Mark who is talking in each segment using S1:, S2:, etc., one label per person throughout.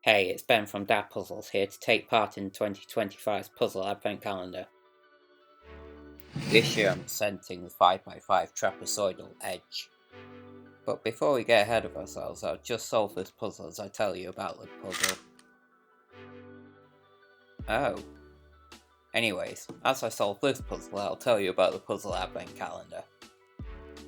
S1: Hey, it's Ben from Dad Puzzles here to take part in 2025's Puzzle Advent Calendar. This year I'm presenting the 5x5 trapezoidal edge. But before we get ahead of ourselves, I'll just solve this puzzle as I tell you about the puzzle. Oh. Anyways, as I solve this puzzle, I'll tell you about the Puzzle Advent Calendar.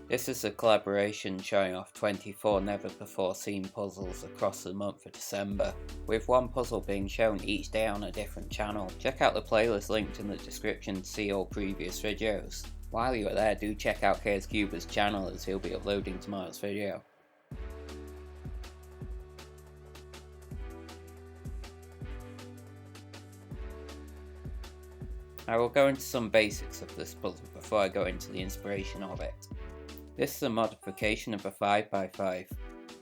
S1: This is a collaboration showing off 24 never-before-seen puzzles across the month of December, with one puzzle being shown each day on a different channel. Check out the playlist linked in the description to see all previous videos. While you're there, do check out Cuber's channel as he'll be uploading tomorrow's video. I will go into some basics of this puzzle before I go into the inspiration of it. This is a modification of a 5x5.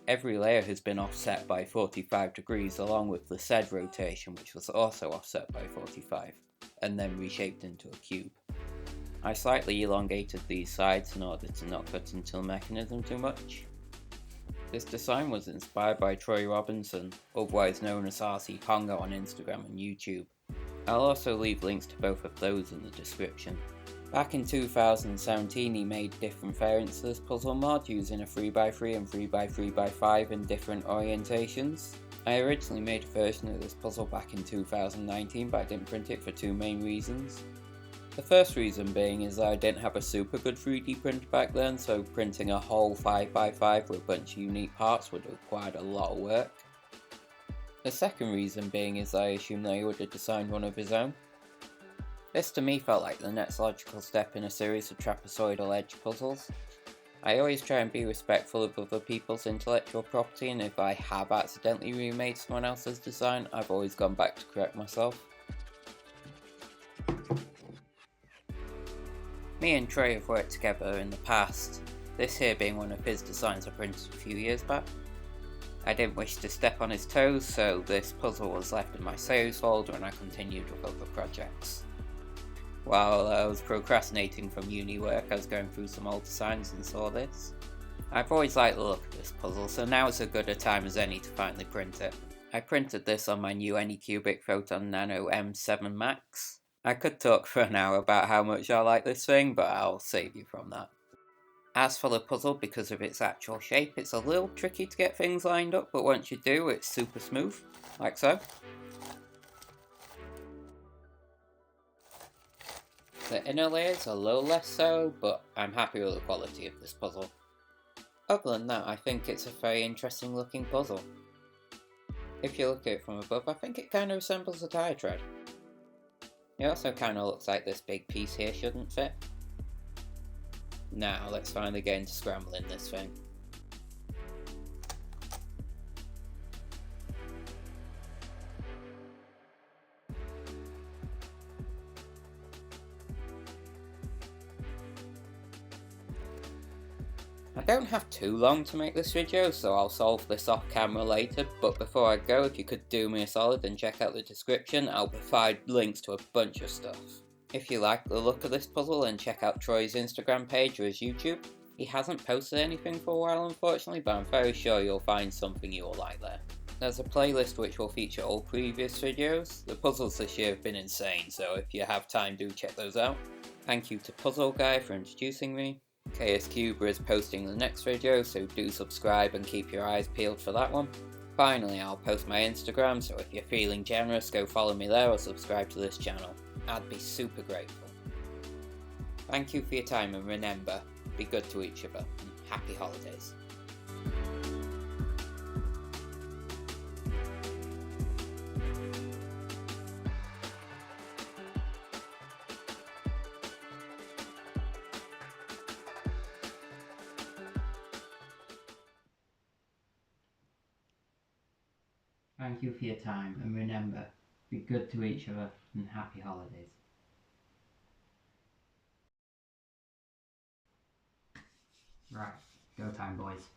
S1: Every layer has been offset by 45 degrees along with the said rotation, which was also offset by 45, and then reshaped into a cube. I slightly elongated these sides in order to not cut into the mechanism too much. This design was inspired by Troy Robinson, otherwise known as RCPongos on Instagram and YouTube. I'll also leave links to both of those in the description. Back in 2017 he made different variants of this puzzle mod using a 3x3 and 3x3x5 in different orientations. I originally made a version of this puzzle back in 2019 but I didn't print it for two main reasons. The first reason being is that I didn't have a super good 3D printer back then, so printing a whole 5x5 with a bunch of unique parts would have required a lot of work. The second reason being is that I assumed that he would have designed one of his own. This to me felt like the next logical step in a series of trapezoidal edge puzzles. I always try and be respectful of other people's intellectual property, and if I have accidentally remade someone else's design, I've always gone back to correct myself. Me and Trey have worked together in the past, this here being one of his designs I printed a few years back. I didn't wish to step on his toes, so this puzzle was left in my saves folder and I continued with other projects. While I was procrastinating from uni work, I was going through some old designs and saw this. I've always liked the look of this puzzle, so now is as good a time as any to finally print it. I printed this on my new Anycubic Photon Nano M7 Max. I could talk for an hour about how much I like this thing, but I'll save you from that. As for the puzzle, because of its actual shape, it's a little tricky to get things lined up, but once you do, it's super smooth, like so. The inner layers are a little less so, but I'm happy with the quality of this puzzle. Other than that, I think it's a very interesting looking puzzle. If you look at it from above, I think it kind of resembles a tire tread. It also kind of looks like this big piece here shouldn't fit. Now let's finally get into scrambling this thing. I don't have too long to make this video, so I'll solve this off camera later, but before I go, if you could do me a solid and check out the description, I'll provide links to a bunch of stuff. If you like the look of this puzzle, then check out Troy's Instagram page or his YouTube. He hasn't posted anything for a while unfortunately, but I'm very sure you'll find something you'll like there. There's a playlist which will feature all previous videos. The puzzles this year have been insane, so if you have time, do check those out. Thank you to Puzzle Guy for introducing me. Cuber is posting the next video, so do subscribe and keep your eyes peeled for that one. Finally, I'll post my Instagram, so if you're feeling generous, go follow me there or subscribe to this channel. I'd be super grateful. Thank you for your time, and remember, be good to each other, and happy holidays. Thank you for your time, and remember, be good to each other, and happy holidays. Right, go time boys.